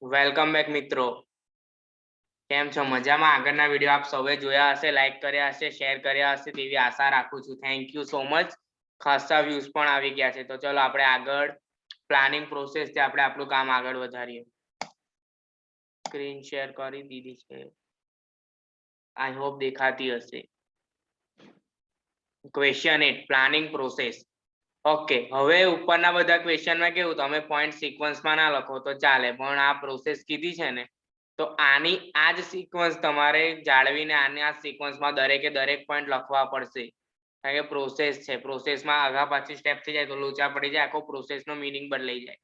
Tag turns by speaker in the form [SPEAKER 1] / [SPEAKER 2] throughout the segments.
[SPEAKER 1] Welcome back મિત્રો. કેમ છો? મજામાં? આગળના વિડીયો આપ સૌએ જોયા હશે, લાઈક કર્યા હશે, શેર કર્યા હશે તેવી આશા રાખું છું. Thank you so much. ખાસા વ્યૂઝ પણ આવી ગયા છે. તો ચલો આપણે આગળ પ્લાનિંગ પ્રોસેસથી આપણે આપણું કામ આગળ વધારીએ. સ્ક્રીન શેર કરી દીધી છે. આઈ હોપ દેખાતી હશે. Question 8 planning process. ઓકે, હવે ઉપરના બધા ક્વેશ્ચનમાં કેવું તમે પોઈન્ટ સિક્વન્સમાં ના લખો તો ચાલે, પણ આ પ્રોસેસ કીધી છે ને તો આની આ જ સિક્વન્સ તમારે જાળવીને આની આ સિક્વન્સમાં દરેકે દરેક પોઈન્ટ લખવા પડશે. કારણ કે પ્રોસેસ છે, પ્રોસેસમાં આગા પાછી સ્ટેપ થઈ જાય તો લોચા પડી જાય, આખો પ્રોસેસનો મિનિંગ બદલાઈ જાય.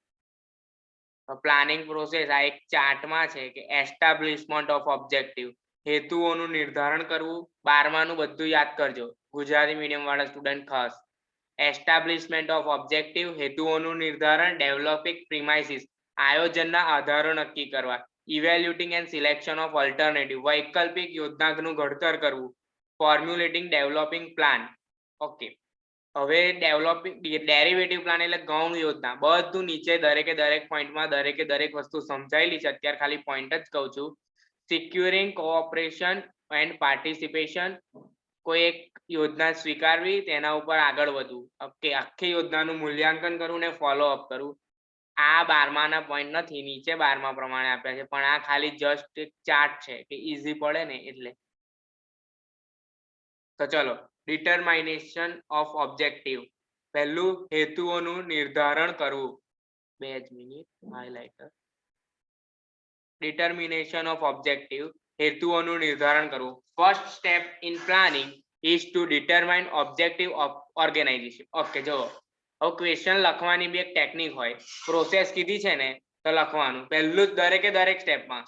[SPEAKER 1] પ્લાનિંગ પ્રોસેસ આ એક ચાર્ટમાં છે કે એસ્ટાબ્લિશમેન્ટ ઓફ ઓબ્જેક્ટિવ, હેતુઓનું નિર્ધારણ કરવું. 12માનું બધું યાદ કરજો, ગુજરાતી મીડિયમ વાળા સ્ટુડન્ટ ખાસ. એસ્ટાબ્લિશમેન્ટ ઓફ ઓબ્જેક્ટિવ, હેતુઓનું નિર્ધારણ. ડેવલપિંગ પ્રિમાઇસીસ, આયોજનના આધારો નક્કી કરવા. ઇવેલ્યુટિંગ એન્ડ સિલેક્શન ઓફ ઓલ્ટરનેટિવ, વૈકલ્પિક યોજનાનું ઘડતર કરવું. ફોર્મ્યુલેટિંગ ડેવલપિંગ પ્લાન. ઓકે, હવે ડેવલપિંગ ડેરિવેટિવ પ્લાન એટલે ગૌણ યોજના. બધું નીચે દરેકે દરેક પોઈન્ટમાં દરેકે દરેક વસ્તુ સમજાયેલી છે, અત્યારે ખાલી પોઈન્ટ જ કહું છું. સિક્યુરિંગ કોઓપરેશન એન્ડ પાર્ટિસિપેશન, કોઈ એક યોજના સ્વીકારવી, તેના ઉપર આગળ વધવું. ઓકે, આખી યોજનાનું મૂલ્યાંકન કરવું ને ફોલો અપ કરવું. આ 12માના પોઈન્ટ નથી, નીચે 12મા પ્રમાણે આપ્યા છે, પણ આ ખાલી જસ્ટ એક ચાર્ટ છે કે ઈઝી પડે ને એટલે. તો ચલો, ડિટરમાઇનેશન ઓફ ઓબ્જેક્ટિવ. પહેલું, હેતુઓનું નિર્ધારણ કરવું. 2 minute, highlighter. Determination of objective, હેતુઓનું નિર્ધારણ કરવું. First step in planning is to determine objective of organisation. Okay, જો હવે ક્વેશ્ચન લખવાની બી એક ટેકનિક હોય. પ્રોસેસ કીધી છે ને તો લખવાનું પહેલું જ દરેકે દરેક સ્ટેપમાં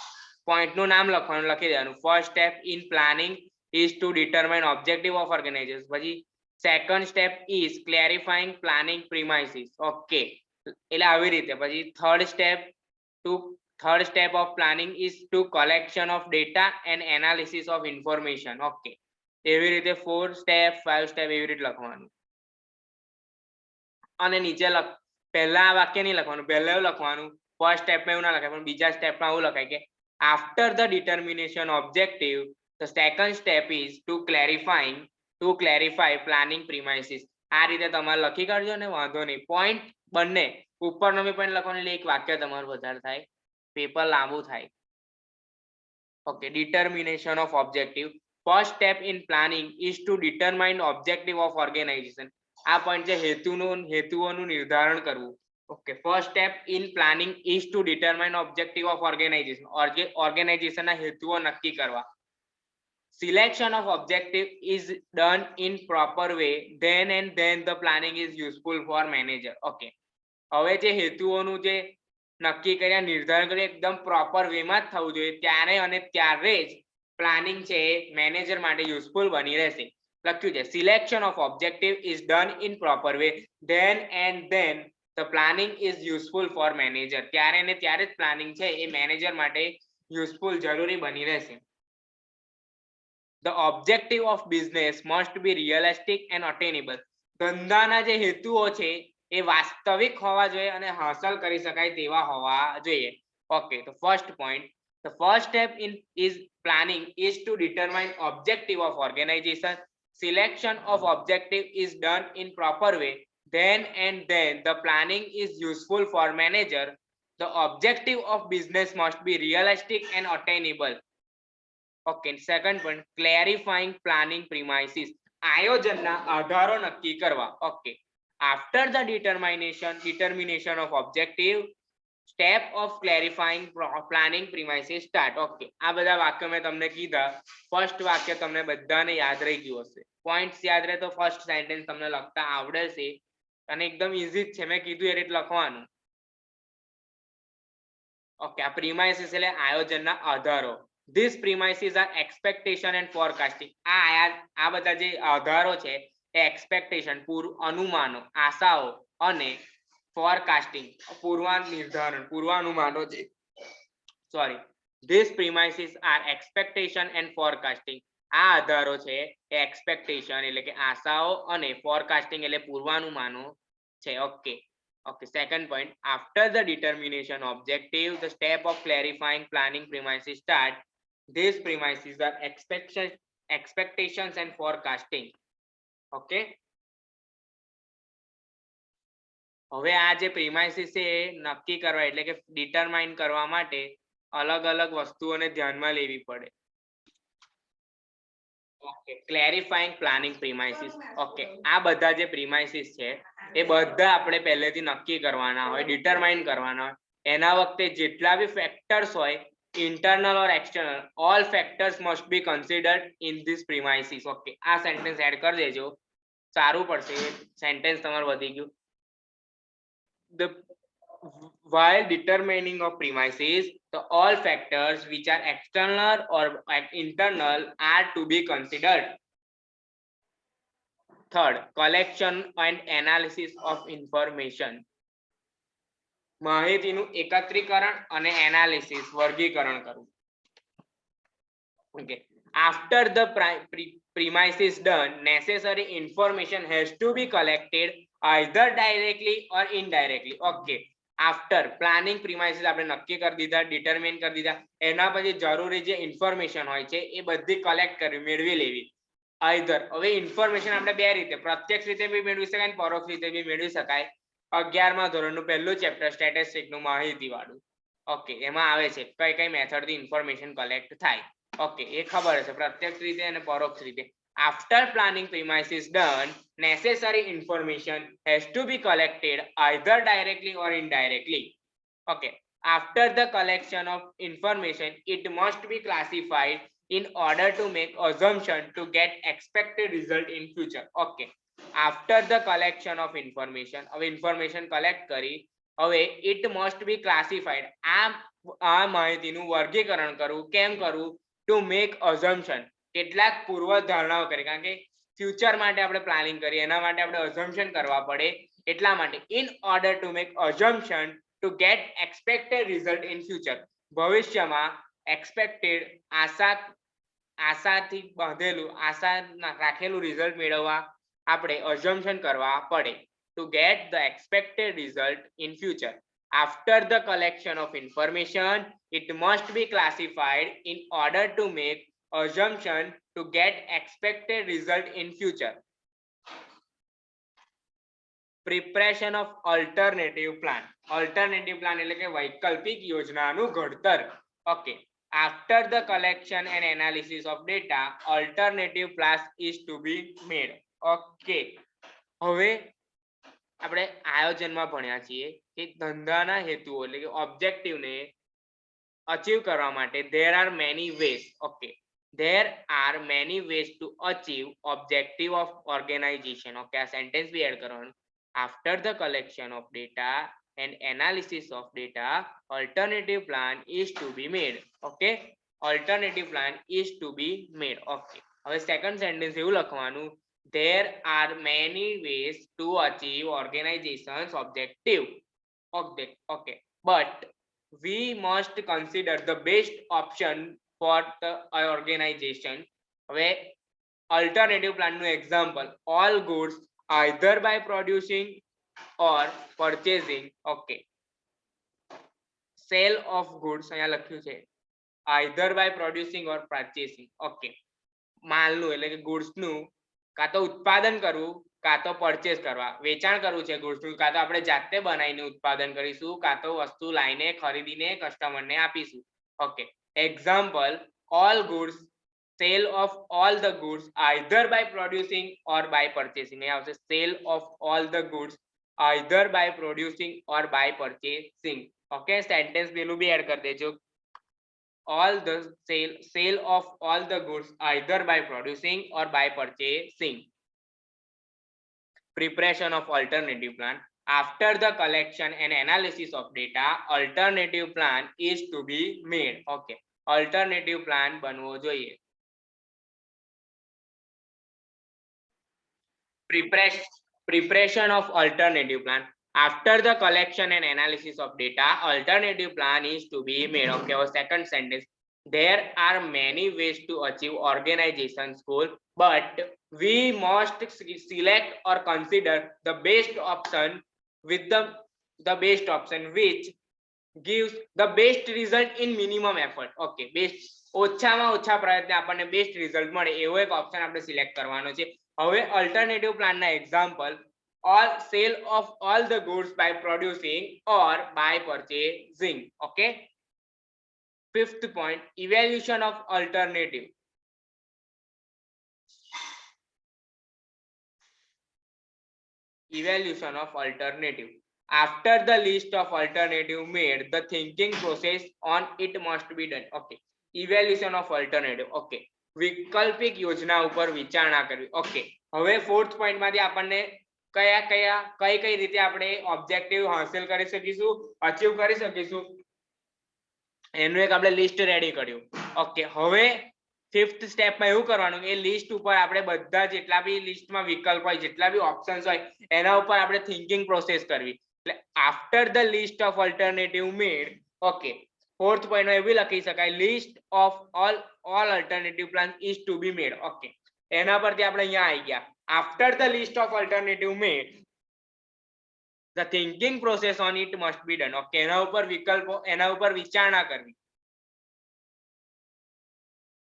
[SPEAKER 1] પોઈન્ટનું નામ લખવાનું, લખી દેવાનું. First step in planning is to determine objective of organization. પછી second step is clarifying planning premises. Okay, એટલે આવી રીતે. પછી third step of planning is to collection of data and analysis of information. Okay, એવી રીતે 4 step 5 step એવી રીતે લખવાનું. અને નીચે પહેલા આ વાક્ય નહીં લખવાનું, પહેલા એવું લખવાનું ફર્સ્ટ સ્ટેપમાં એવું ના લખાય, પણ બીજા સ્ટેપમાં એવું લખાય કે after the determination objective the second step is to clarify planning premises. આ રીતે તમારે લખી કાઢજો ને, વાંધો નહીં. પોઈન્ટ બંને ઉપરનો બી પોઈન્ટ લખવાનું એટલે એક વાક્ય તમારું વધારે થાય, પેપર લાંબુ થાય. Okay, determination of objective. First step in planning is to determine objective of organization. આ પોઈન્ટ છે હેતુઓનું નિર્ધારણ કરવું. Okay, first step in planning is to determine objective of organization. ઓર્ગેનાઇઝેશનના હેતુઓ નક્કી કરવા. Selection of objective is done in proper way, then and then the planning is useful for manager. Okay, હવે જે હેતુઓનું જે નક્કી કર્યા નિર્ધારણ કર્યું એકદમ પ્રોપર વેમાં જ થવું જોઈએ, ત્યારે અને ત્યારે જ પ્લાનિંગ છે એ મેનેજર માટે યુઝફુલ બની રહેશે. લખ્યું છે selection of objective is done in proper way, then and then the planning is useful for manager. ત્યારે ને ત્યારે જ પ્લાનિંગ છે એ મેનેજર માટે યુઝફુલ જરૂરી બની રહેશે. The objective of business must be realistic and attainable. ધંધાના જે હેતુઓ છે એ વાસ્તવિક હોવા જોઈએ અને હાંસલ કરી શકાય તેવા હોવા જોઈએ. ઓકે, તો first point, the first step in is planning is to determine objective of organization. Selection of objective is done in proper way, then and then the planning is useful for manager. The objective of business must be realistic and attainable. Okay, second point, ક્લેરિફાઈંગ planning premises. આયોજનના આધારો નક્કી કરવા. Okay, after the determination of objective step of ક્લેરિફાઈંગ planning premises start. Okay, આ બધા વાક્યો મેં તમને કીધા. First વાક્ય તમને બધાને યાદ રહી ગયું હશે. પોઈન્ટ્સ યાદ રહે તો ફર્સ્ટ સેન્ટેન્સ તમને લખતા આવડે છે અને એકદમ ઈઝી જ છે, મેં કીધું એ રીતે લખવાનું. ઓકે, આ પ્રિમાઇસીસ એટલે આયોજનના આધારો. These premises are expectation and forecasting. આ બધા જે આધારો છે એ એક્સપેક્ટેશન અનુમાનો, આશાઓ અને ફોરકાસ્ટિંગ પૂર્વાનુમાનો છે. Sorry, These premises are expectation and forecasting. આ આધારો છે એ એક્સપેક્ટેશન એટલે કે આશાઓ અને ફોરકાસ્ટિંગ એટલે પૂર્વાનુમાનો છે. Okay, Okay, second point, after the determination objective, the step of clarifying planning premises start. These premises are expectations and forecasting. Okay, હવે આ જે પ્રિમાઇસીસ છે એ નક્કી કરવા એટલે કે ડિટરમાઇન કરવા માટે અલગ અલગ વસ્તુઓને ધ્યાનમાં લેવી પડે. Okay, clarifying planning premises. Okay, આ બધા જે પ્રિમાઇસીસ છે એ બધા આપણે પહેલેથી નક્કી કરવાના હોય, ડિટરમાઇન કરવાના હોય. એના વખતે જેટલા બી ફેક્ટર્સ હોય, internal or external, all factors must be considered in this premises. Okay, આ સેન્ટેન્સ એડ કરી દેજો, સારું પડશે. સેન્ટેન્સ તમારું વધી ગયું. The while determining of premises, the all factors which are external or internal are to be considered. Third, collection and analysis of information. માહિતીનું એકત્રીકરણ અને એનાલિસિસ વર્ગીકરણ કરવું. Okay, after the premises done, necessary information has to be collected either directly or indirectly. Okay, after planning premises આપણે નક્કી કરી દીધા, determine કરી દીધા, એના પછી જરૂરી જે ઇન્ફોર્મેશન હોય છે એ બધી કલેક્ટ કરવી, મેળવી લેવી. either, હવે ઇન્ફોર્મેશન આપણે બે રીતે, પ્રત્યક્ષ રીતે બી મેળવી શકાય અને પરોક્ષ રીતે બી મેળવી શકાય. 11મા ધોરણનું પહેલું ચેપ્ટર સ્ટેટિસ્ટિક્સનું માહિતી વાળું. ઓકે, એમાં આવે છે કઈ કઈ મેથડથી ઇન્ફોર્મેશન કલેક્ટ થાય. ઓકે, એ ખબર હશે, પ્રત્યક્ષ રીતે અને પરોક્ષ રીતે. After planning premises done, necessary information has to be collected either directly or indirectly. Okay, after the collection of information, it must be classified in order to make assumption to get expected result in future. Okay, after the collection of information, હવે information collect કરી, હવે it must be classified, આ માહિતીનું વર્ગીકરણ કરવું. કેમ કરવું? to make assumption, કેટલાક પૂર્વ ધારણાઓ કરી, કારણ કે ફ્યુચર માટે આપણે પ્લાનિંગ કરીએ એના માટે આપણે assumption કરવા પડે, એટલા માટે in order to make assumption to get expected result in future. ભવિષ્યમાં expected, આશાથી બાંધેલું, આશા રાખેલું રિઝલ્ટ મેળવવા આપણે assumption કરવા પડે. to get the expected result in future. After the collection of information, it must be classified in order to make assumption to get expected result in future. Preparation of alternative plan. Alternative plan એટલે કે વૈકલ્પિક યોજનાનું ઘડતર. Okay, after the collection and analysis of data, alternative plan is to be made. Okay, હવે આપણે આયોજનમાં ભણ્યા છીએ કે ધંધાના હેતુઓ એટલે કે ઓબ્જેક્ટિવને અચીવ કરવા માટે there are many ways. Okay, there are many ways to achieve objective of organization. Okay, આ સેન્ટેન્સ બી એડ કરવાનું. after the collection of data and analysis of data, alternative plan is to be made. Okay, alternative plan is to be made. Okay, હવે second sentence એવું લખવાનું, there are many ways to achieve organization's objective. Okay, but we must consider the best option for the organization. હવે alternative plan નું example, all goods either by producing or purchasing. Okay, sale of goods અહીંયા લખ્યું છે either by producing or purchasing. Okay, માલનું એટલે કે ગુડ્સનું કાં તો ઉત્પાદન કરવું કાં તો પરચેસ કરવા, વેચાણ કરવું છે ગુડ્સનું, કાં તો આપણે જાતે બનાવીને ઉત્પાદન કરીશું, કાં તો વસ્તુ લાવીને ખરીદીને કસ્ટમરને આપીશું. Okay, example, all goods, sale of all the goods either by producing or by purchasing. એ આવશે sale of all the goods either by producing or by purchasing. Okay, sentence પેલું બી એડ કરી દેજો, all the sale of all the goods either by producing or by purchasing. Preparation of alternative plan. After the collection and analysis of data, alternative plan is to be made. Okay, alternative plan બનવો જોઈએ. Preparation of alternative plan. After the collection and analysis of data, alternative plan is to be made. Okay, our second sentence, there are many ways to achieve organization's goal, but we must select or consider the best option with the the best option which gives the best result in minimum effort. Okay, best ઓછામાં ઓછા પ્રયત્ને આપણને best result મળે એવો એક option આપણે select કરવાનો છે. હવે અલ્ટરનેટિવ પ્લાનના example all sale of all the goods by producing or by purchasing. Okay, fifth point, evaluation of alternative. Evaluation of alternative. After the list of alternative made, the thinking process on it must be done. Okay, evaluation of alternative. Okay, વૈકલ્પિક યોજના ઉપર વિચારણા કરવી. Okay, હવે fourth point માંથી આપણને કઈ રીતે આપણે ઓબ્જેક્ટિવ હાંસલ કરી શકીશું, અચીવ કરી શકીશું એનું એક આપણે લિસ્ટ રેડી કર્યું. ઓકે, હવે ફિફ્થ સ્ટેપમાં એવું કરવાનું એ લિસ્ટ ઉપર આપણે બધા જેટલા બી લિસ્ટમાં વિકલ્પ હોય, જેટલા બી ઓપ્શન્સ હોય એના ઉપર આપણે થિંકિંગ પ્રોસેસ કરવી. એટલે after the list of alternative made, okay, fourth પોઈન્ટમાં એવું લખી શકાય list of all alternative plan is to be made. Okay, એના પરથી આપણે અહીંયા આવી ગયા. After the list of alternative made, the thinking process on it must be done. Okay, એના ઉપર વિકલ્પો, એના ઉપર વિચારણા કરવી.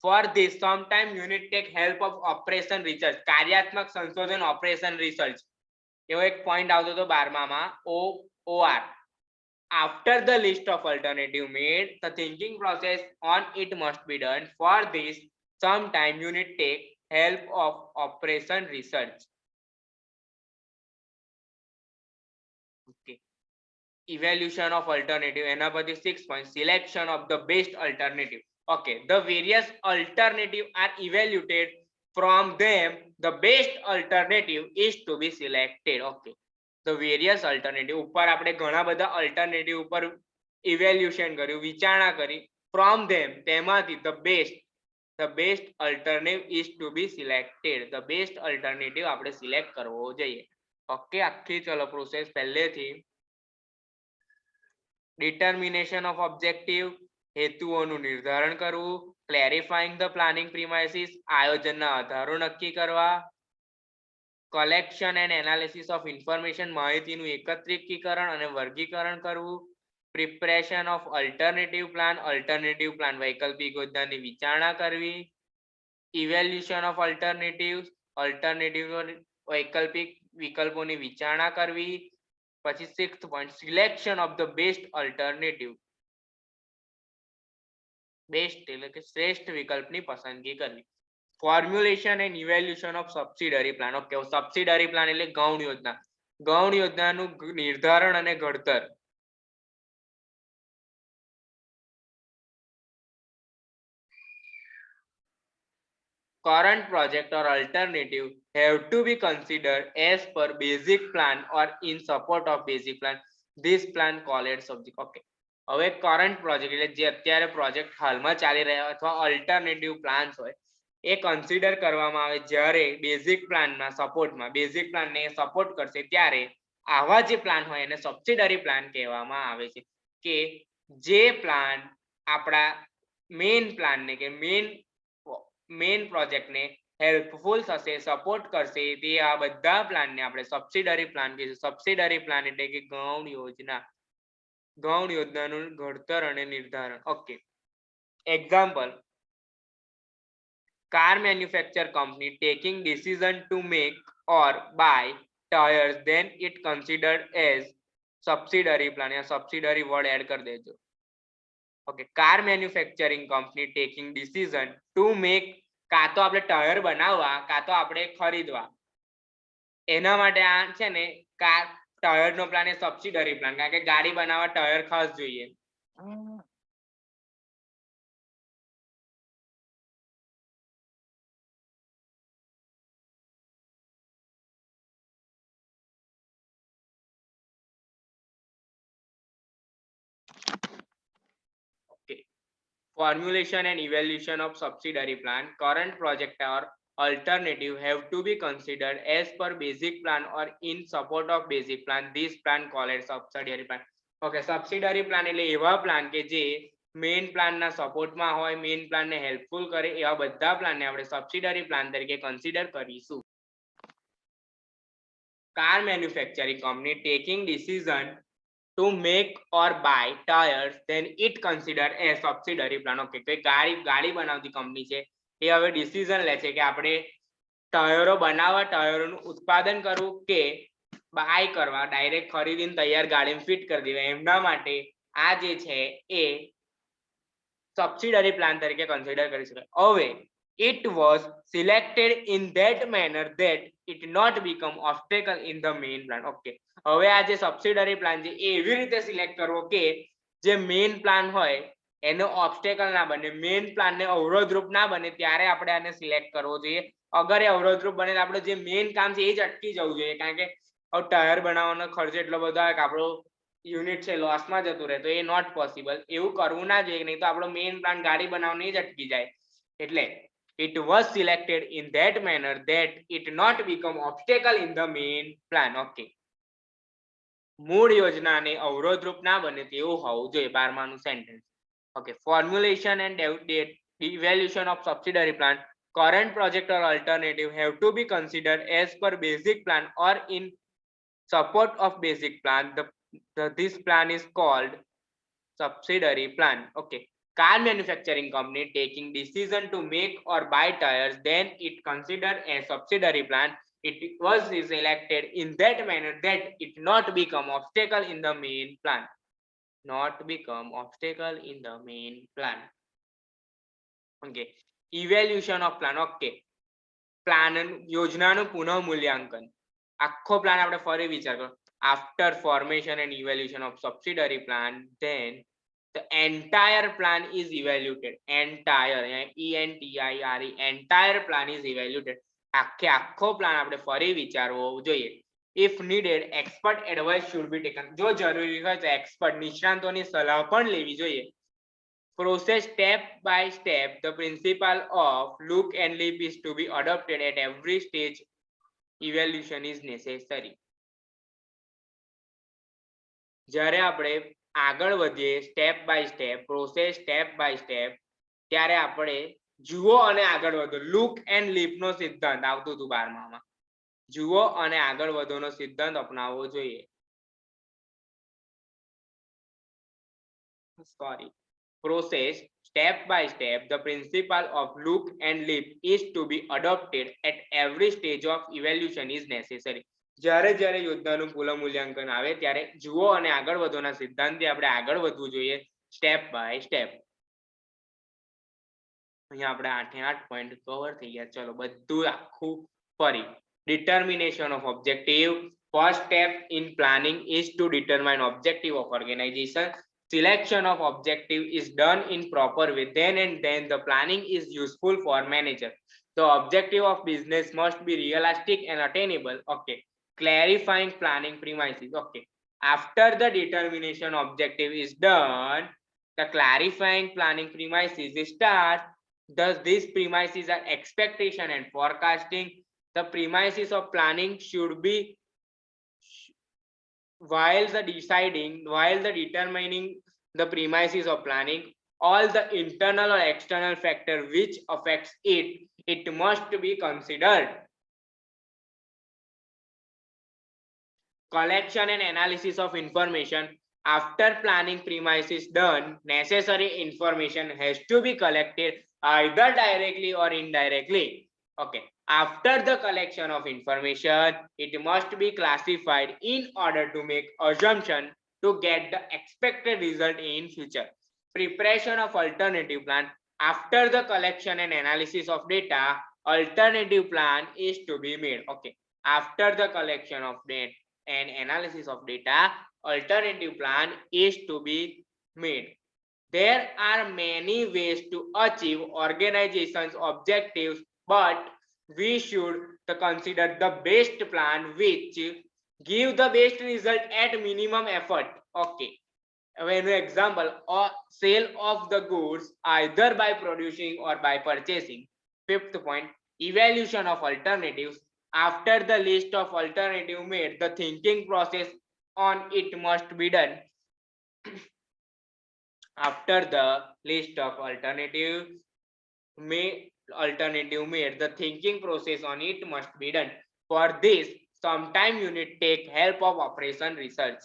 [SPEAKER 1] For this, sometime you need take help of operation research. કાર્યાત્મક સંશોધન ઓપરેશન રિસર્ચ એવો એક પોઈન્ટ આવતો હતો 12માં OR. After the list of alternative made, the thinking process on it must be done. For this, sometime you need take help of operation research. Okay, evaluation of alternative, એના પરથી 6 points, selection of the best alternative. Okay, the various alternative are evaluated, from them the best alternative is to be selected. Okay, the various alternative ઉપર આપણે ઘણા બધા alternative ઉપર evaluation કર્યું, વિચારણા કરી. From them, તેમાંથી the best alternative is to be selected. The best alternative આપણે સિલેક્ટ કરવો જોઈએ. ઓકે, આખી ચલો પ્રોસેસ પહેલેથી. determination of objective, હેતુઓનું નિર્ધારણ કરવું, clarifying the planning premises, આયોજનના આધારો નક્કી કરવા, collection and analysis of information, માહિતીનું એકત્રીકરણ અને વર્ગીકરણ કરવું, preparation of alternative plan, વૈકલ્પિક યોજનાની વિચારણા કરવી, evaluation of alternatives, વૈકલ્પિક વિકલ્પોની વિચારણા કરવી. પછી 6th point, selection of the best alternative. Best એટલે કે શ્રેષ્ઠ વિકલ્પની પસંદગી કરવી. Formulation and evaluation of subsidiary plan. Okay, subsidiary plan એટલે ગૌણ યોજના. ગૌણ યોજનાનું નિર્ધારણ અને ઘડતર. current project or alternative have to be considered as per basic plan or in support of basic plan. This plan called subject. Okay, હવે current project એટલે જે અત્યારે પ્રોજેક્ટ હાલમાં ચાલી રહ્યા અથવા અલ્ટરનેટિવ પ્લાન્સ હોય એ કન્સિડર કરવામાં આવે જ્યારે બેઝિક પ્લાનના સપોર્ટમાં, બેઝિક પ્લાનને સપોર્ટ કરશે ત્યારે આવા જે પ્લાન હોય એને સબસિડરી પ્લાન કહેવામાં આવે છે. કે જે પ્લાન આપણા મેઇન પ્લાનને કે મેઇન પ્રોજેક્ટને હેલ્પફુલ થશે, સપોર્ટ કરશે, તે આ બધા પ્લાનને આપણે સબસિડરી પ્લાન કહીશું. સબસિડરી પ્લાન એટલે કે ગૌણ યોજના. ગૌણ યોજનાનું ઘડતર અને નિર્ધારણ. Okay, example, car manufacturer company taking decision to make or buy tires, then it considered as subsidiary plan. या subsidiary word add कर देजो. Okay, car manufacturing company taking decision to make, કાં તો આપણે ટાયર બનાવવા કાં તો આપણે ખરીદવા, એના માટે આ છે ને કાર ટાયરનો પ્લાન એ સબસિડરી પ્લાન, કારણ કે ગાડી બનાવવા ટાયર ખાસ જોઈએ. Formulation and evaluation of subsidiary plan. Current project or alternative have to be considered as per basic plan or in support of basic plan. This plan called subsidiary plan. Okay, subsidiary plan એટલે એવા plan કે જે main પ્લાનના સપોર્ટમાં હોય, main પ્લાનને helpful કરે, એવા બધા પ્લાનને આપણે સબસિડરી પ્લાન તરીકે કન્સિડર કરીશું. Car manufacturing company taking decision to make or buy tires, then it consider a subsidiary plan. Okay, તો ગાડી બનાવતી કંપની છે એ હવે ડિસિઝન લે છે કે આપણે ટાયરો બનાવવા, ટાયરોનું ઉત્પાદન કરવું કે બાય કરવા, ડાયરેક્ટ ખરીદીને તૈયાર ગાડીમાં ફિટ કરી દેવા, એમના માટે આ જે છે એ સબસિડરી પ્લાન તરીકે કન્સિડર કરી શકાય. હવે it was selected in that manner that it not become obstacle in the main plan. Okay, હવે આ જે સબસિડરી પ્લાન છે એ એવી રીતે સિલેક્ટ કરવો કે જે મેઇન પ્લાન હોય એનો ઓબ્સ્ટેકલ ના બને, મેઇન પ્લાનને અવરોધરૂપ ના બને, ત્યારે આપણે આને સિલેક્ટ કરવો જોઈએ. અગર એ અવરોધરૂપ બને તો આપણે જે મેઇન કામ છે એ જ અટકી જવું જોઈએ, કારણ કે ટાયર બનાવવાનો ખર્ચ એટલો બધો આવે કે આપણો યુનિટ છે લોસમાં જતું રહે, તો એ નોટ પોસિબલ. એવું કરવું ના જોઈએ, નહીં તો આપણો મેઇન પ્લાન ગાડી બનાવવાનો જ અટકી જાય. એટલે it was selected in that manner that it not become obstacle in the main plan. Okay, મૂળ યોજનાને અવરોધરૂપ ના બને તેવું હોવું જોઈએ, 12માનું sentence. Okay, formulation and evaluation of subsidiary plan. Current project or alternative have to be considered as per basic plan or in support of basic plan. This plan is called subsidiary plan. Okay, car manufacturing company taking decision to make or buy tires, then it consider a subsidiary plan. It was selected in that manner that it not become obstacle in the main plan. Not become obstacle in the main plan. Okay, evaluation of plan. Okay, plan યોજનાનું પુનઃ મૂલ્યાંકન. આખો plan આપણે ફરી વિચાર કરો. After formation and evaluation of subsidiary plan, then the entire plan is evaluated. Entire ENTIRE entire plan is evaluated. આખો plan આપણે ફરી વિચારવો જોઈએ. If needed, expert advice should be taken. જો જરૂરી હોય તો એક્સપર્ટ નિષ્ણાતોની સલાહ પણ લેવી જોઈએ. Process step by step. The principle of look and leap is to be adopted at every stage. Evaluation is necessary. જ્યારે આપણે આગળ વધીએ step by step, process step by step, ત્યારે આપણે જુઓ અને આગળ વધો. લુક એન્ડ લીપ નો સિદ્ધાંત આવતું હતું 12મામાં. જુઓ અને આગળ વધોનો સિદ્ધાંત અપનાવવો જોઈએ. Sorry. Process step by step. The principle of look and leap is to be adopted at every stage of evaluation is necessary. જ્યારે જ્યારે યોજનાનું પુનઃ મૂલ્યાંકન આવે ત્યારે જુઓ અને આગળ વધોના સિદ્ધાંતથી આપણે આગળ વધવું જોઈએ, સ્ટેપ બાય સ્ટેપ. અહીંયા આપણે 8 પોઈન્ટ કવર થઈ ગયા. ચલો બધું આખું ફરી. Determination of objective. First step in planning is to determine objective of organization. Selection of objective is done in proper way. Then and then the planning is useful for manager. The objective of business must be realistic and attainable. Okay, clarifying planning premises. Okay, after the determination objective is done, the clarifying planning premises start. Thus these premises are expectation and forecasting. The premises of planning should be while determining the premises of planning, all the internal or external factor which affects it must be considered. Collection and analysis of information. After planning premises done, necessary information has to be collected either directly or indirectly. Okay, after the collection of information, it must be classified in order to make assumption to get the expected result in future. Preparation of alternative plan. After the collection and analysis of data, alternative plan is to be made. Okay, after the collection of data and analysis of data, alternative plan is to be made. There are many ways to achieve organization's objectives, but we should consider the best plan which give the best result at minimum effort. Okay, when example, or sale of the goods either by producing or by purchasing. Fifth point, evaluation of alternatives. After the list of alternative made, the thinking process on it must be done. After the list of alternative made, the thinking process on it must be done. For this, sometime you need take help of operation research.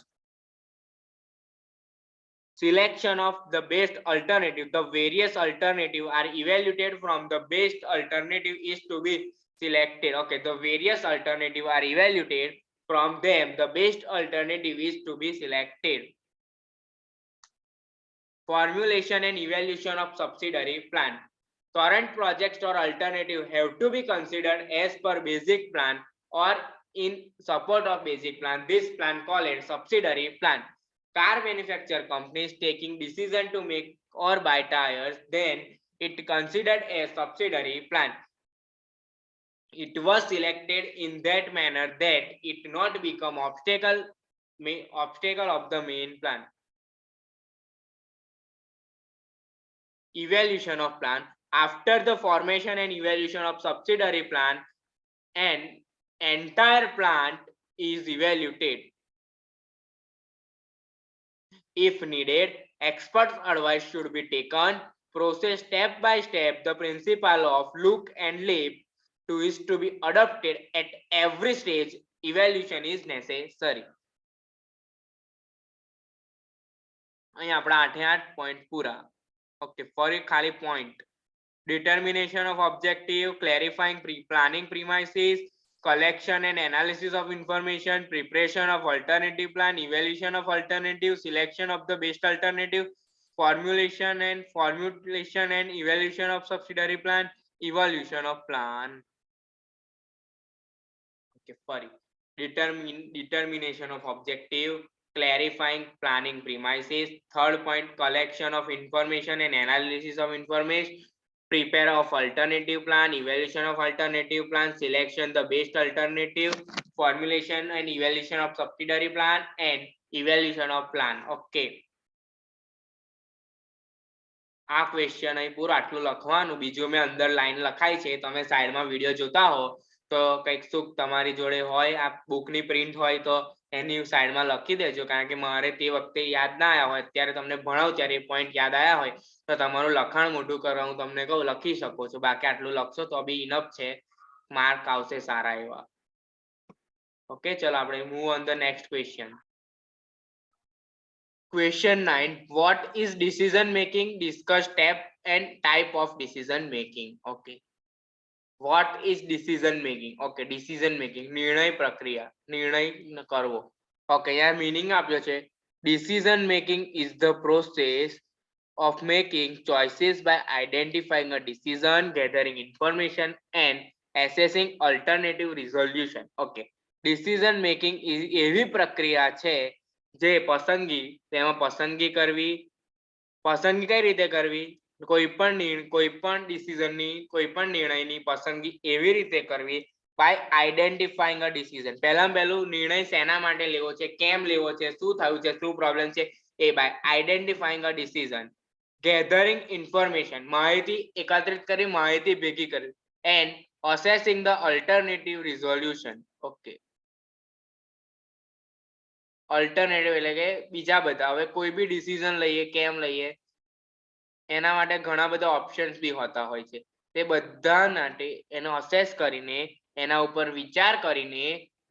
[SPEAKER 1] selection of the best alternative. The various alternative are evaluated from the best alternative is to be selected. Okay, the various alternative are evaluated from them. The best alternative is to be selected. Formulation and evaluation of subsidiary plan. Current projects or alternative have to be considered as per basic plan or in support of basic plan. This plan called it subsidiary plan. Car manufacturer companies taking decision to make or buy tires, then it considered a subsidiary plan. It was selected in that manner that it not become obstacle of the main plan. Evaluation of plan. After the formation and evaluation of subsidiary plan, an entire plant is evaluated. If needed, expert advice should be taken. Process step by step. The principle of look and leap is to be adopted at every stage. Evaluation is necessary. અહીં આપણા 8 point પૂરા. Okay, ફરી ખાલી point. Determination of objective, clarifying planning premises, collection and analysis of information, preparation of alternative plan, evaluation of alternative, selection of the best alternative, formulation and evaluation of subsidiary plan, evaluation of plan. Okay, sorry. Determination of objective, clarifying planning premises. Third point, collection of information and analysis of information, prepare of alternative plan, evaluation of alternative plan, selection the best alternative, formulation and evaluation of subsidiary plan, and evaluation of plan. Okay, આ question અહીં પૂરું આટલું લખવાનું. બીજું મેં અંદર line લખાઈ છે, તમે સાઈડમાં વિડીયો જોતા હો તો કંઈક સુખ તમારી જોડે હોય, આ બુકની પ્રિન્ટ હોય તો એની સાઈડમાં લખી દેજો, કારણ કે મારે તે વખતે યાદ ના આવ્યા હોય, અત્યારે તમને ભણાવું ત્યારે એ પોઈન્ટ યાદ આવ્યા હોય તો તમારું લખાણ મોટું કરવા હું તમને કહું લખી શકો છો. બાકી આટલું લખશો તો બી ઇનફ છે, માર્ક આવશે સારા એવા. ઓકે, ચલો આપણે move on the next question. Question 9. What is decision making? Discuss step and type of decision making. Okay. What is decision making? Okay, decision making. निर्णय प्रक्रिया, निर्णय करવો. Okay, यार meaning આપ્યો છે. Decision making is the process of making choices by identifying a decision, gathering information and assessing alternative resolution. Okay. Decision making is એવી પ્રક્રિયા છે જે પસંદગી, તેમાં પસંદગી કરવી. પસંદગી કઈ રીતે કરવી? કોઈ પણ ડિસિઝનની, કોઈ પણ નિર્ણયની પસંદગી એવી રીતે કરવી by identifying a decision. પહેલામાં પહેલું નિર્ણય શેના માટે લેવો છે, કેમ લેવો છે, શું થયું છે, શું પ્રોબ્લેમ છે, એ by identifying a decision. Gathering information, માહિતી એકત્રિત કરી, માહિતી ભેગી કરવી, and assessing the alternative resolution. Okay. Alternative એટલે કે બીજા બધા. હવે કોઈ બી ડિસિઝન લઈએ, કેમ લઈએ, એના માટે ઘણા બધા ઓપ્શન્સ બી હોતા હોય છે. તે બધા માટે એનો અસેસ કરીને, એના ઉપર વિચાર કરીને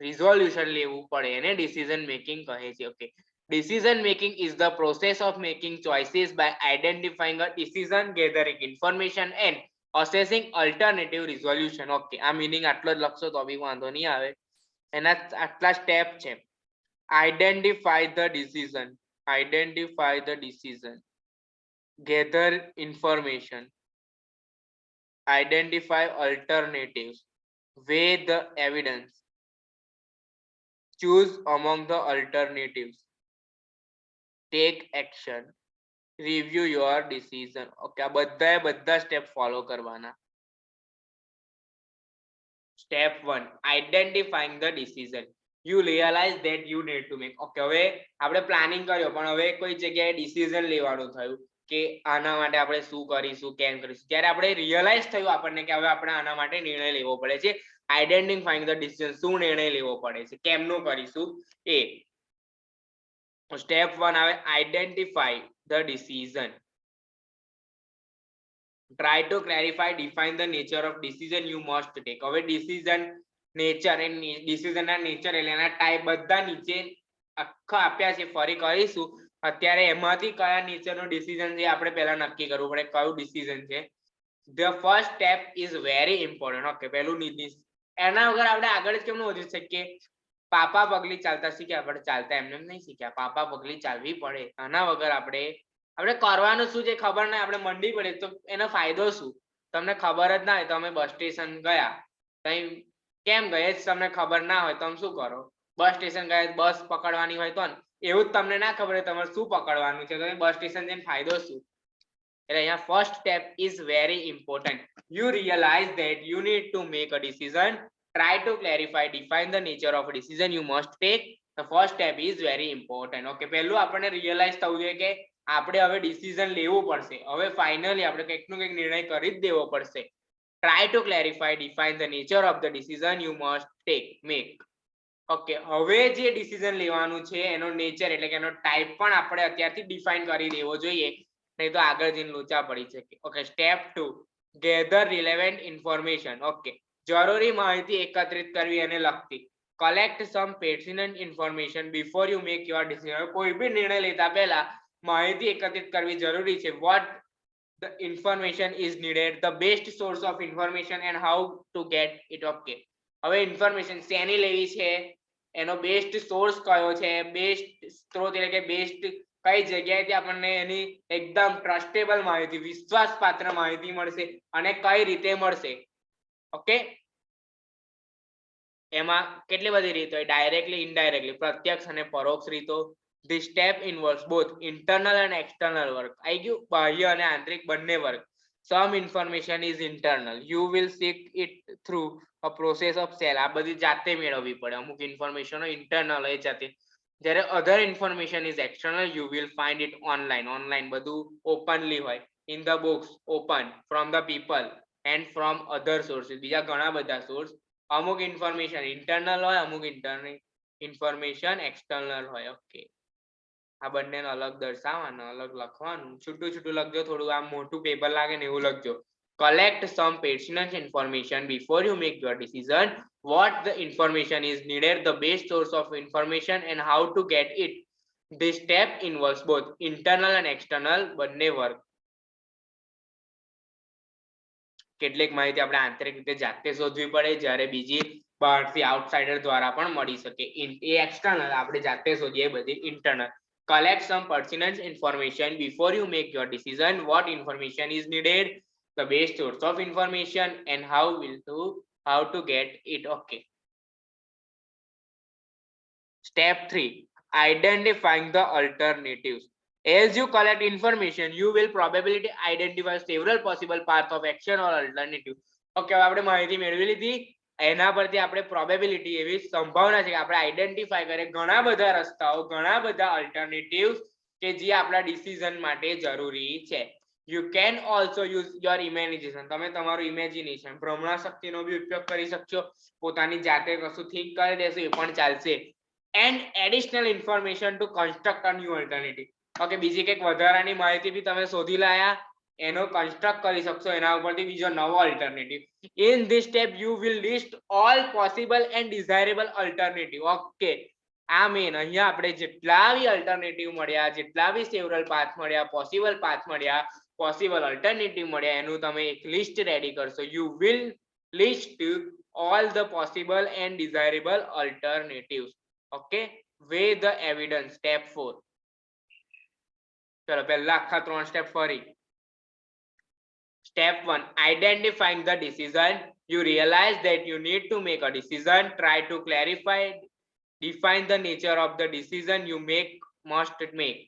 [SPEAKER 1] રિઝોલ્યુશન લેવું પડે, એને ડિસિઝન મેકિંગ કહે છે. Okay, decision making is the process of making choices by identifying a decision, gathering information and assessing alternative resolution. Okay, આ મીનિંગ આટલો જ લખશો તો બી વાંધો નહીં આવે. એના આટલા સ્ટેપ છે. Identify the decision. Identify the decision. Gather information. Identify alternatives. Weigh the evidence. Choose among the alternatives. Take action. Review your decision. Okay, બધા સ્ટેપ ફોલો કરવાના. Step 1. Identifying the decision. You realize that you need to make. Okay, હવે આપણે planning કર્યો, પણ હવે કોઈ જગ્યાએ decision લેવાનું થયું કે આના માટે આપણે શું કરીશું, કેમ કરીશું. ત્યારે આપણે રિયલાઇઝ થયું આપણને કે હવે આપણે આના માટે નિર્ણય લેવો પડે છે. આઈડેન્ટિફાઈંગ ધ ડિસિઝન, શું નિર્ણય લેવો પડે છે, કેમનું કરીશું એ. સ્ટેપ 1 આવે identify the decision. Try to clarify, define the nature of decision you must take. હવે ડિસિઝન નેચર એન્ડ ડિસિઝનના નેચર એટલે એના ટાઈપ બધા નીચે આખા આપ્યા છે, ફરી કરીશું અત્યારે એમાંથી કયા નીચેનો ડિસિઝન છે આપણે પહેલા નક્કી કરવું પડે કયું ડિસિઝન છે. The first step is very important. Okay, પહેલું એના વગર આપણે આગળ જ કેમ ન વધી શકીએ. પાપા પગલી ચાલતા શીખ્યા, આપણે ચાલતા એમને નહીં શીખ્યા. પાપા પગલી ચાલવી પડે. આના વગર આપણે કરવાનું શું છે ખબર નહીં, આપણે મંડી પડે તો એનો ફાયદો શું? તમને ખબર જ ના હોય, તમે બસ સ્ટેશન ગયા, કઈ કેમ ગયા જ તમને ખબર ના હોય, તમે શું કરો? બસ સ્ટેશન ગયા, બસ પકડવાની હોય તો એવું જ તમને ના ખબર હોય તમારે શું પકડવાનું છે, તો બસ સ્ટેશન જઈને ફાયદો શું? એટલે અહીંયા first step is very important. You realize that you need to make a decision. Try to clarify, define the nature of a decision you must take. The first step is very important. Okay, પહેલું આપણને realise થવું જોઈએ કે આપણે હવે decision લેવું પડશે. હવે ફાઇનલી આપણે કંઈકનું કંઈક નિર્ણય કરી જ દેવો પડશે. Try to clarify, define the nature of the decision you must make. Okay, હવે જે ડિસિઝન લેવાનું છે એનો નેચર એટલે કે એનો ટાઈપ પણ આપણે અત્યારથી ડિફાઇન કરી દેવો જોઈએ, નહીં તો આગળ જઈને લોચા પડી શકે. Okay, step 2, gather relevant information. Okay, જરૂરી માહિતી એકત્રિત કરવી અને લખતી. Collect some pertinent information before you make your decision. કોઈ બી નિર્ણય લેતા પહેલા માહિતી એકત્રિત કરવી જરૂરી છે. What the information is needed, the best source of information and how to get it. Okay, હવે ઇન્ફોર્મેશન શેની લેવી છે, એનો બેસ્ટ સોર્સ કયો છે, બેસ્ટ સ્ત્રોત એટલે કે બેસ્ટ કઈ જગ્યાએથી આપણને એની એકદમ ટ્રસ્ટેબલ માહિતી, વિશ્વાસપાત્ર માહિતી મળશે અને કઈ રીતે મળશે. ઓકે, એમાં કેટલી બધી રીતો હોય, ડાયરેક્ટલી, ઇનડાયરેક્ટલી, પ્રત્યક્ષ અને પરોક્ષ રીતો. The step involves both internal and external work. આવી ગયું, બાહ્ય અને આંતરિક બંને work. Some information is internal. You will seek it through a process of sale. આ બધી જાતે મેળવવી પડે. અમુક ઇન્ફોર્મેશન ઇન્ટરનલ હોય જાતે. જ્યારે other information is external, you will find it online. Online બધું ઓપનલી હોય. In the books, open, from the people and from other sources. બીજા ઘણા બધા સોર્સ. અમુક ઇન્ફોર્મેશન ઇન્ટરનલ હોય, અમુક ઇન્ફોર્મેશન એક્સટર્નલ હોય. ઓકે, આ બંનેને અલગ દર્શાવવાનું, અલગ લખવાનું. છૂટું છૂટું લખજો, થોડું આમ મોટું પેપર લાગે ને એવું લખજો. Collect some pertinent information before you make your decision. What the information is needed, the best source of information and how to get it. This step involves both internal and external બંને work. કેટલીક માહિતી આપણે આંતરિક રીતે જાતે શોધવી પડે, જ્યારે બીજી બહારથી આઉટસાઇડર દ્વારા પણ મળી શકે. એ એક્સટર્નલ, આપણે જાતે શોધીએ બધી internal. Collect some pertinent information before you make your decision. What information is needed, the best source of information and how to get it. Okay, step 3, identifying the alternatives. As you collect information, you will probably identify several possible paths of action or alternative. Okay, આપણે માહિતી મેળવી લીધી, એના પરથી આપણે probability એવી સંભાવના છે કે આપણે આઈડેન્ટિફાઈ કરે ઘણા બધા રસ્તાઓ, ઘણા બધા અલ્ટરનેટિવ્સ કે જે આપણા ડિસિઝન માટે જરૂરી છે. You can also use your imagination. તમે તમારું ઇમેજિનેશન, ભ્રમણા શક્તિનો બી ઉપયોગ કરી શકશો. પોતાની જાતે કશું થિંક કરી દેશો એ પણ ચાલશે. And additional information to construct a new alternative. Okay, બીજી કંઈક વધારાની માહિતી બી તમે શોધી લાયા, એનો કન્સ્ટ્રક્ટ કરી શકશો એના ઉપરથી બીજો નવો alternative. In this step you will list all possible and desirable alternative. Okay, આ મેન અહીંયા આપણે જેટલા બી અલ્ટરનેટિવ મળ્યા, જેટલા બી સેવરલ પાથ મળ્યા, પોસિબલ પાથ મળ્યા, પોસિબલ અલ્ટરનેટિવ મળ્યા, એનું તમે એક લિસ્ટ રેડી કરશો. You will list all the possible and desirable alternatives. Okay, weigh the evidence. Step 4. ચલો પહેલા આખા 3 સ્ટેપ ફરી. Step 1, identifying the decision. You realize that you need to make a decision. Try to clarify, define the nature of the decision you must make.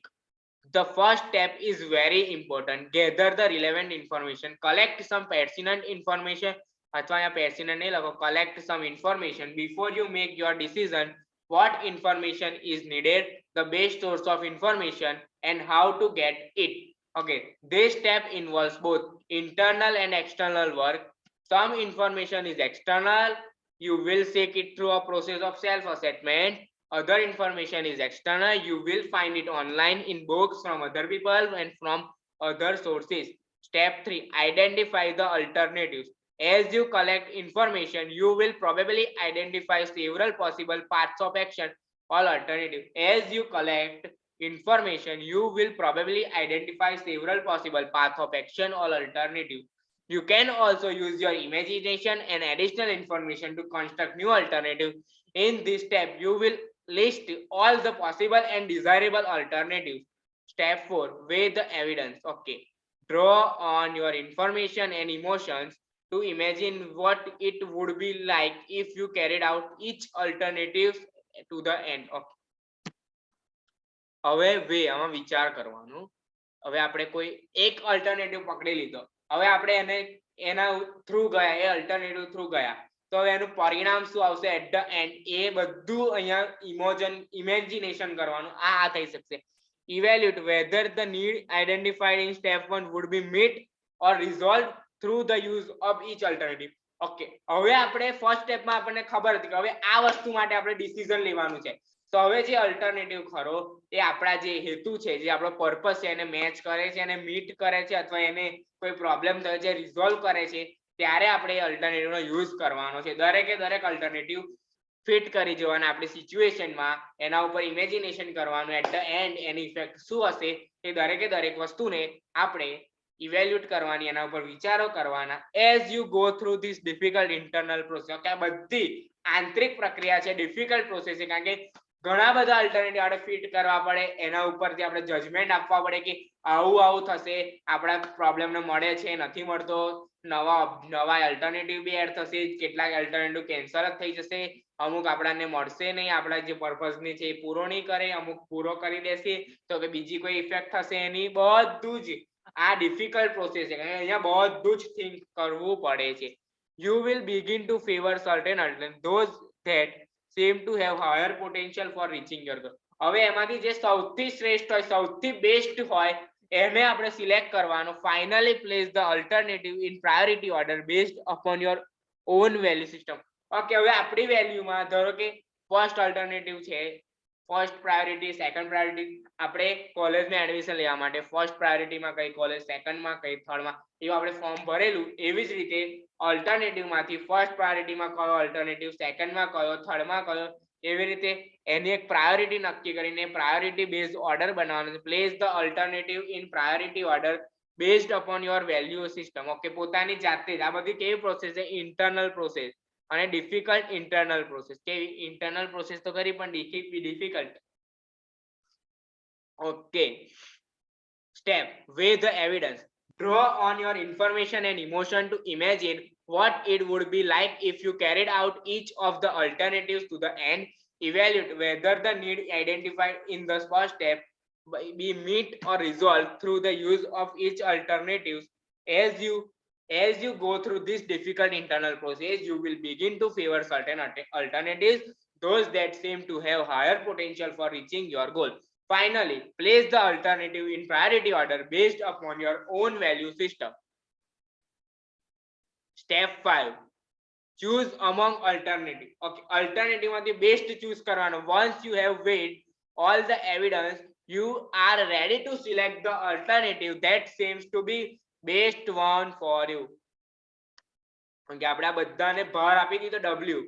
[SPEAKER 1] The first step is very important. Gather the relevant information. Collect some pertinent information. અથવા અહીંયા pertinent નહીં લખો, collect some information before you make your decision. What information is needed, the best source of information and how to get it. Okay, this step involves both internal and external work. Some information is external, you will seek it through a process of self-assessment. Other information is external, you will find it online in books from other people and from other sources. Step 3, identify the alternatives. As you collect information, you will probably identify several possible paths of action or alternative. As you collect information, you will probably identify several possible paths of action or alternative. You can also use your imagination and additional information to construct new alternative. In this step, you will list all the possible and desirable alternatives. Step 4, weigh the evidence. Okay, draw on your information and emotions to imagine what it would be like if you carried out each alternative to the end. Okay, હવે way આમાં વિચાર કરવાનો. હવે આપણે કોઈ એક alternative પકડી લીધો, હવે આપણે એને એના થ્રુ ગયા, એ અલ્ટરનેટિવ થ્રુ ગયા, તો હવે એનું પરિણામ શું આવશે એટ ધ એન્ડ, એ બધું અહીંયા ઇમેજિનેશન કરવાનું. આ થઈ શકશે. Evaluate whether the need identified in step 1 would be met or resolved through the use of each alternative. Okay, હવે આપણે ફર્સ્ટ સ્ટેપમાં આપણને ખબર હતી કે હવે આ વસ્તુ માટે આપણે ડિસિઝન લેવાનું છે. તો હવે જે અલ્ટરનેટિવ ખરો એ આપણા જે હેતુ છે, જે આપણો પર્પસ છે, એને મેચ કરે છે, એને મીટ કરે છે, અથવા એને કોઈ પ્રોબ્લેમ થયો છે રિઝોલ્વ કરે છે, ત્યારે આપણે એ અલ્ટરનેટિવનો યુઝ કરવાનો છે. દરેકે દરેક અલ્ટરનેટિવ ફિટ કરી જોવાના આપણી સિચ્યુએશનમાં, એના ઉપર ઇમેજિનેશન કરવાનું. એટ ધ એન્ડ એની ઇફેક્ટ શું હશે એ દરેકે દરેક વસ્તુને આપણે ઇવેલ્યુએટ કરવાની, એના ઉપર વિચારો કરવાના. As you go through this difficult internal process. Okay, આ બધી આંતરિક પ્રક્રિયા છે, ડિફિકલ્ટ પ્રોસેસ છે, કારણ કે ઘણા બધા અલ્ટરનેટિવ આપણે ફિટ કરવા પડે, એના ઉપરથી આપણે જજમેન્ટ આપવા પડે કે આવું આવું થશે, આપણા પ્રોબ્લેમને મળે છે, નથી મળતો, નવા અલ્ટરનેટિવ બી એડ થશે, કેટલાક અલ્ટરનેટિવ કેન્સલ જ થઈ જશે, અમુક આપણને મળશે નહીં, આપણા જે પર્પઝની છે એ પૂરો નહીં કરે, અમુક પૂરો કરી દેશે તો કે બીજી કોઈ ઇફેક્ટ થશે એની. બધું જ આ ડિફિકલ્ટ પ્રોસેસ છે, અહીંયા બધું જ થિંક કરવું પડે છે. You will begin to favor certain alternatives, those that seem to have higher potential for reaching your goal. હવે એમાંથી જે સૌથી શ્રેષ્ઠ હોય, સૌથી બેસ્ટ હોય, એને આપણે સિલેક્ટ કરવાનો. Finally place the alternative in priority order based upon your own value system. Okay, હવે આપણી વેલ્યુમાં ધારો કે ફર્સ્ટ અલ્ટરનેટિવ છે, ફર્સ્ટ પ્રાયોરિટી, સેકન્ડ પ્રાયોરિટી, આપણે કોલેજમાં એડમિશન લેવા માટે ફર્સ્ટ પ્રાયોરિટીમાં કઈ કોલેજ, સેકન્ડમાં કઈ, થર્ડમાં, એવું આપણે ફોર્મ ભરેલું. એવી જ રીતે અલ્ટરનેટિવમાંથી ફર્સ્ટ પ્રાયોરિટીમાં કયો અલ્ટરનેટિવ, સેકન્ડમાં કયો, થર્ડમાં કયો, એવી રીતે એની એક પ્રાયોરિટી નક્કી કરીને પ્રાયોરિટી બેઝડ ઓર્ડર બનાવવાનો. Place the alternative in priority order based upon your value system. Okay, પોતાની જાતે જ. આ બધી કેવી પ્રોસેસ છે? ઇન્ટરનલ પ્રોસેસ અને ડિફિકલ્ટ ઇન્ટરનલ પ્રોસેસ. કેવી? ઇન્ટરનલ પ્રોસેસ તો કરી પણ difficult. Okay, step, weigh the evidence. Draw on your information and emotion to imagine what it would be like if you carried out each of the alternatives to the end. Evaluate whether the need identified in the first step be met or resolved through the use of each alternative. As you go through this difficult internal process, you will begin to favor certain alternatives, those that seem to have higher potential for reaching your goal. Finally, place the alternative in priority order based upon your own value system. Step 5, choose among alternative. Okay, alternative માંથી best choose કરવાનો. Once you have weighed all the evidence, you are ready to select the alternative that seems to be best one for you. Okay, આપણે આ બધાને ભાર આપી દીધો W.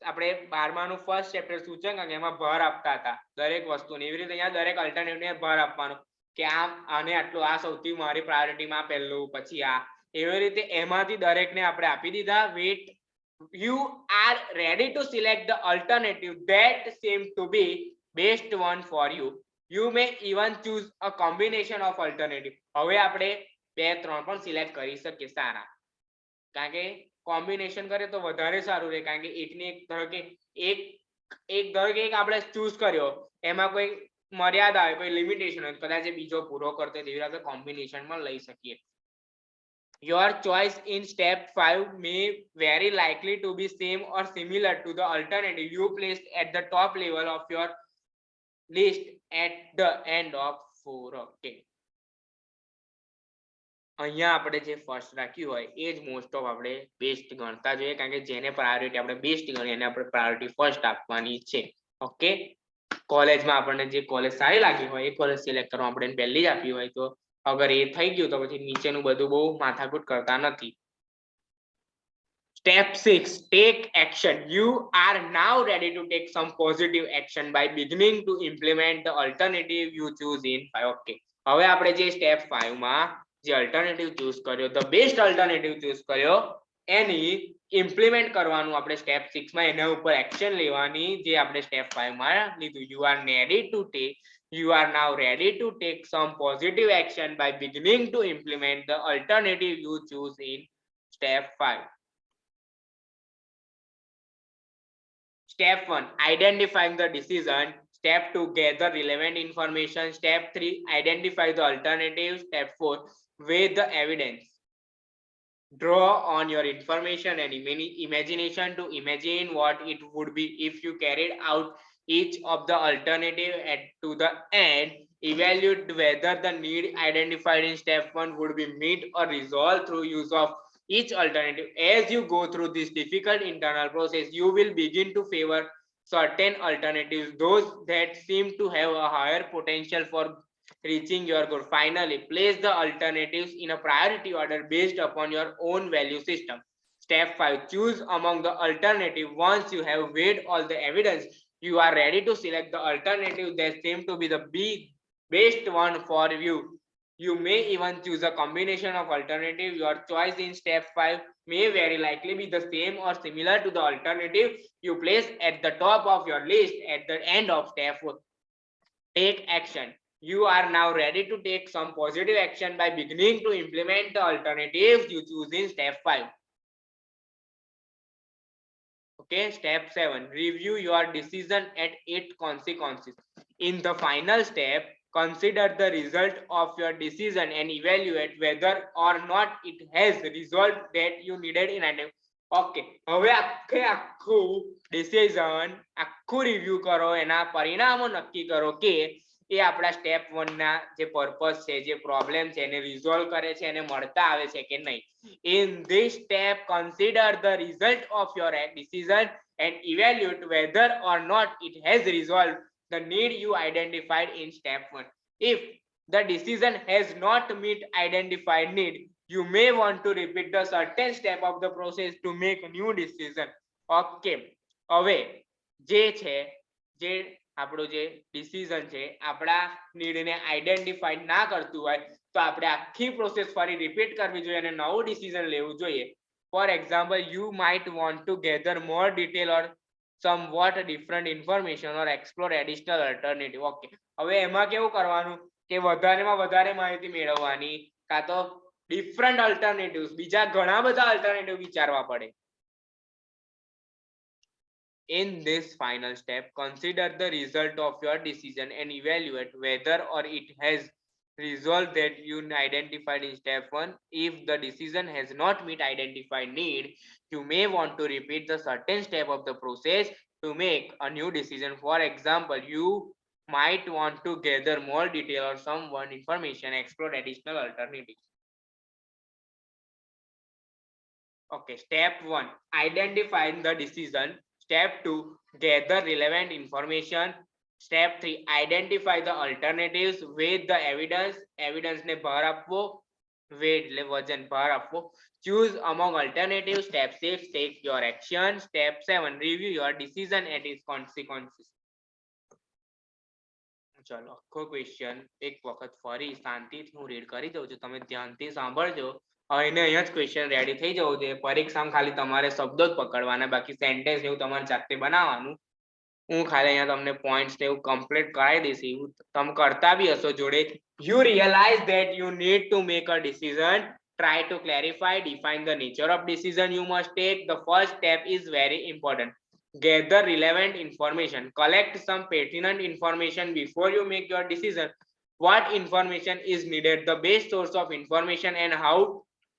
[SPEAKER 1] આપણે 12માનું first chapter સૂચકાંક, એમાં ભાર આપતા હતા દરેક વસ્તુને. એવી રીતે અહીંયા દરેક અલ્ટરનેટિવને ભાર આપવાનો કે આને આટલું, આ સૌથી મારી પ્રાયોરિટીમાં પહેલું, પછી આ, એવી રીતે એમાંથી દરેકને આપણે આપી દીધા wet. You are ready to select the alternative that seems to be best one for you. You may even choose a combination of alternative. હવે આપણે 2-3 પણ સિલેક્ટ કરી શકીએ સારા, કારણ કે કોમ્બિનેશન કરે તો વધારે સારું રહે. કારણ કે એકને એક ધારો કે એક આપણે ચૂઝ કર્યો, એમાં કોઈ મર્યાદા હોય, કોઈ લિમિટેશન હોય, કદાચ બીજો પૂરો કરતો હોય, તેવી રીતે કોમ્બિનેશનમાં લઈ શકીએ. Your choice in step 5 may very likely to be same or similar to the alternative you placed at the top level of your list at the end of 4. Okay, અહીંયા આપણે જે ફર્સ્ટ રાખ્યું હોય એ જ મોસ્ટ ઓફ આપણે best ગણતા જોઈએ, કારણ કે જેને પ્રાયોરિટી આપણે બેસ્ટ ગણીએ એને આપણે પ્રાયોરિટી ફર્સ્ટ આપવાની છે. ઓકે, કોલેજમાં આપણને જે કોલેજ સારી લાગી હોય એ કોલેજ સિલેક્ટ કરવા આપણે પહેલી જ આપી હોય, તો અગર એ થઈ ગયું તો પછી નીચેનું બધું બહુ માથાકૂટ કરતા નથી. Step 6, take action. You are now ready to take some positive action by beginning to implement the alternative you choose in 5. Okay. હવે આપણે જે સ્ટેપ 5 માં જે અલ્ટરનેટિવ ચૂઝ કર્યો, ધ બેસ્ટ અલ્ટરનેટિવ ચૂઝ કર્યો, એની ઇમ્પ્લિમેન્ટ કરવાનું આપણે સ્ટેપ 6 માં એના ઉપર એક્શન લેવાની જે આપણે સ્ટેપ 5 માં લીધું. You are now ready to take some positive action by beginning to implement the alternative you choose in step 5. Step 1, identifying the decision. Step 2, gather relevant information. Step 3, identify the alternative. Step 4, weigh the evidence. Draw on your information and imagination to imagine what it would be if you carried out each of the alternative to the end. Evaluate whether the need identified in step 1 would be met or resolved through use of each alternative. As you go through this difficult internal process, you will begin to favor certain alternatives, those that seem to have a higher potential for reaching your goal. Finally, place the alternatives in a priority order based upon your own value system. Step 5, choose among the alternative. Once you have weighed all the evidence, you are ready to select the alternative that seems to be the best one for you. You may even choose a combination of alternative. Your choice in step 5 may very likely be the same or similar to the alternative you place at the top of your list at the end of step 4. Take action. You are now ready to take some positive action by beginning to implement the alternatives you choose in step 5. Okay, step 7, review your decision and its consequences. In the final step, consider the result of your decision and evaluate whether or not it has resolved that you needed in item. Okay, હવે આખું decision આખું review કરો, એના પરિણામો નક્કી કરો કે એ આપણા સ્ટેપ 1 ના જે પર્પસ છે, જે પ્રોબ્લેમ છે એને રિઝોલ્વ કરે છે, એને મળતા આવે છે કે નહીં. In this step, consider the result of your decision and evaluate whether or not it has resolved the need you identified in step 1. If the decision has not met identified need, you may want to repeat the certain step of the process to make a new decision. Okay, હવે જે છે, જે આપણો જે decision છે આપણા નીડને identify ના કરતું હોય તો આપણે આખી પ્રોસેસ ફરી રિપીટ કરવી જોઈએ અને નવું ડિસિઝન લેવું જોઈએ. For example, you might want to gather more detail or somewhat different information or explore additional alternative. Okay, હવે એમાં કેવું કરવાનું કે વધારેમાં વધારે માહિતી મેળવવાની, કાં તો ડિફરન્ટ અલ્ટરનેટિવ્સ, બીજા ઘણા બધા અલ્ટરનેટિવ વિચારવા પડે. In this final step, consider the result of your decision and evaluate whether or it has resolved that you identified in step 1. If the decision has not met identified need, you may want to repeat the certain step of the process to make a new decision. For example, you might want to gather more detail or someone information, explore additional alternatives. Okay, step 1, identifying the decision. Step 2, gather relevant information. Step 3, identify the alternatives. Weigh the evidence. Evidence ને ભાર આપવો. Weigh એટલે વજન, ભાર આપવો. Choose among alternatives. Step 6, take your action. Step 7, review your decision and its consequences. ચલો આખો question એક વખત ફરી શાંતિથી હું રીડ કરી દઉં છું, તમે ધ્યાનથી સાંભળજો. એને અહીંયા જ ક્વેશ્ચન રેડી થઈ જવું જોઈએ. પરીક્ષામાં ખાલી તમારે શબ્દો જ પકડવાના, બાકી સેન્ટેન્સ એવું તમારે જાતે બનાવવાનું. હું ખાલી અહીંયા તમને પોઈન્ટ્સ ને એવું કમ્પ્લીટ કરાવી દઈશ, એવું તમે કરતા બી હશો જોડે. You realize that you need to make a decision. Try to clarify, define the nature of decision you must take. The first step is very important. Gather relevant information. Collect some pertinent information before you make your decision. What information is needed, the best source of information, and how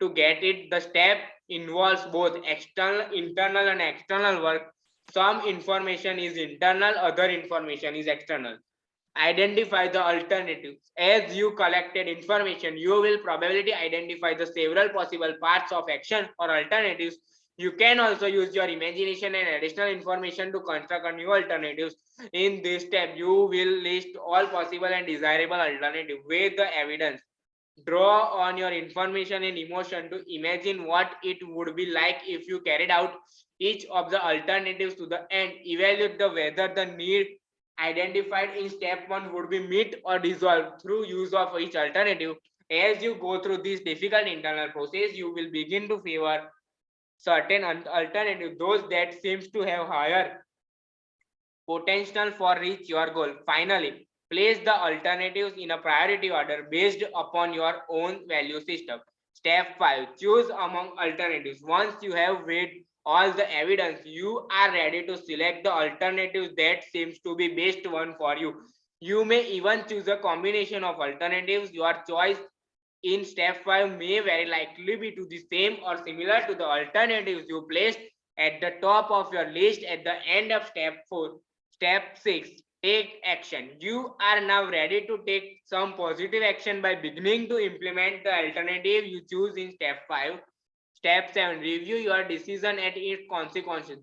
[SPEAKER 1] to get it. The step involves both internal and external work. Some information is internal, other information is external. Identify the alternatives. As you collected information, you will probably identify the several possible paths of action or alternatives. You can also use your imagination and additional information to construct a new alternatives. In this step, you will list all possible and desirable alternatives. Weigh the evidence. Draw on your information and emotion to imagine what it would be like if you carried out each of the alternatives to the end. Evaluate the whether the need identified in step 1 would be met or dissolved through use of each alternative. As you go through this difficult internal process, you will begin to favor certain alternative, those that seems to have higher potential for reach your goal. Finally, place the alternatives in a priority order based upon your own value system. Step 5. Choose among alternatives. Once you have weighed all the evidence, you are ready to select the alternatives that seems to be best one for you. You may even choose a combination of alternatives. Your choice in step 5 may very likely be to the same or similar to the alternatives you placed at the top of your list at the end of step 4. Step 6. Take action. You are now ready to take some positive action by beginning to implement the alternative you choose in step 5. Step 7. Review your decision and its consequences.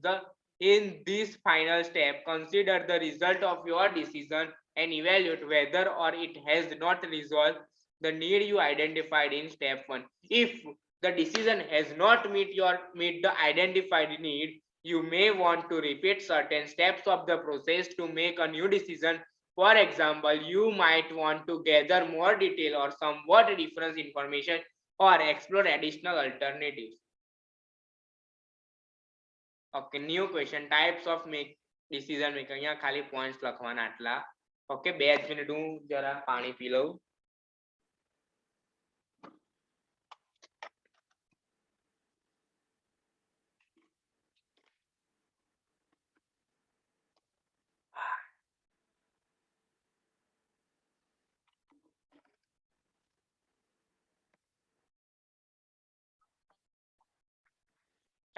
[SPEAKER 1] In this final step, consider the result of your decision and evaluate whether or it has not resolved the need you identified in step 1. If the decision has not meet the identified need, you may want to repeat certain steps of the process to make a new decision. For example, you might want to gather more detail or somewhat different information or explore additional alternatives. Okay, new question. Types of make decision making. અહીંયા ખાલી points લખવાના આટલા. Okay, 2 minute હું જરા પાણી પી લઉં.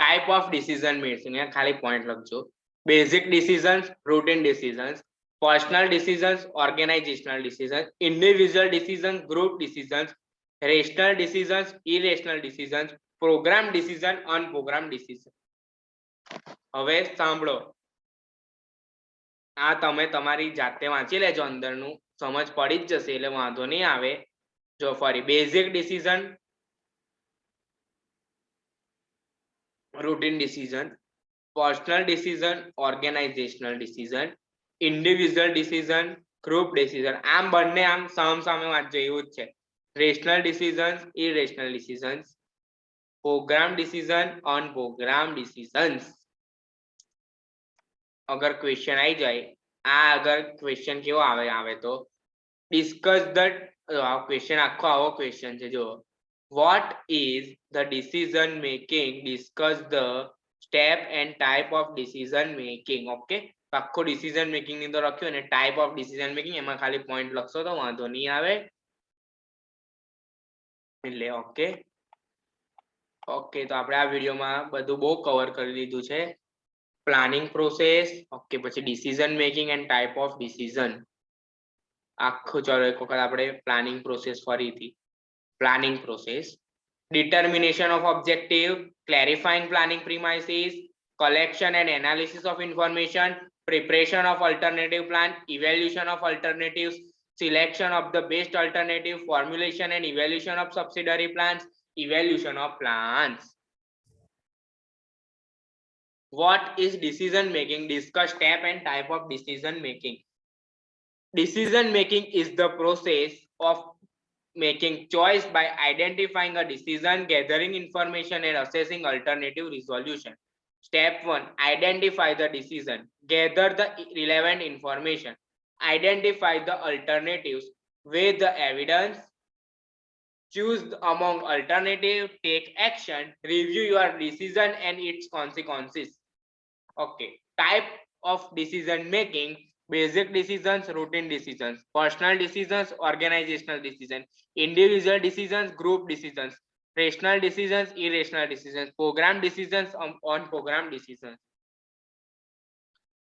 [SPEAKER 1] Type of decision making. અહીંયા ખાલી point લખજો. Basic decisions, routine decisions, personal decisions, organizational decisions, individual decisions, group decisions, rational decisions, irrational decisions, program decision, unprogrammed decision. હવે સાંભળો, આ તમે તમારી જાતે વાંચી લેજો, અંદરનું સમજ પડી જ જશે એટલે વાંધો નહીં આવે. જો ફરી basic decision, routine decision, personal decision, organizational decision, individual decision, group decision. આમ બંને આમ સામે વાંચજો એવું જ છે. rational decisions, irrational decisions, program decision, unprogrammed decisions. अगर क्वेश्चन आई जाए आ अगर क्वेश्चन केવો આવે તો discuss the क्वेश्चन આખો આવો क्वेश्चन છે જો what is the decision making, discuss the step and type of decision making. Okay આખો decision making ની તો લખ્યું અને type of decision making એમાં ખાલી point લખશો તો વાંધો નહીં આવે એટલે ઓકે ઓકે તો આપણે આ વિડિયોમાં બધું બહુ કવર કરી લીધું છે. પ્લાનિંગ પ્રોસેસ, ઓકે પછી decision making and type of decision આખું. ચલો એક વખત આપણે પ્લાનિંગ પ્રોસેસ ફરીથી. Planning process, determination of objective, clarifying planning premises, collection and analysis of information, preparation of alternative plan, evaluation of alternatives, selection of the best alternative, formulation and evaluation of subsidiary plans, evaluation of plans. What is decision making? Discuss step and type of decision making. Decision making is the process of making choice by identifying a decision, gathering information and assessing alternative resolution. Step 1. Identify the decision. Gather the relevant information. Identify the alternatives. Weigh the evidence. Choose among alternatives. Take action. Review your decision and its consequences. Okay. Type of decision making: basic decisions, routine decisions, personal decisions, organizational decisions, individual decisions, group decisions, rational decisions, irrational decisions, program decisions, unprogrammed decisions.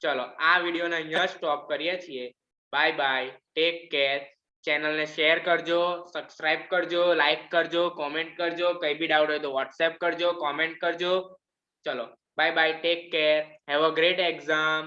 [SPEAKER 1] ચલો આ વિડિયોને અહીંયા stop કરીએ છીએ. Bye bye, take care. ચેનલને share કરજો, subscribe કરજો, like કરજો, comment કરજો. કઈ બી ડાઉટ હોય તો વોટ્સએપ કરજો, કોમેન્ટ કરજો. ચલો bye bye, take care, have a great exam.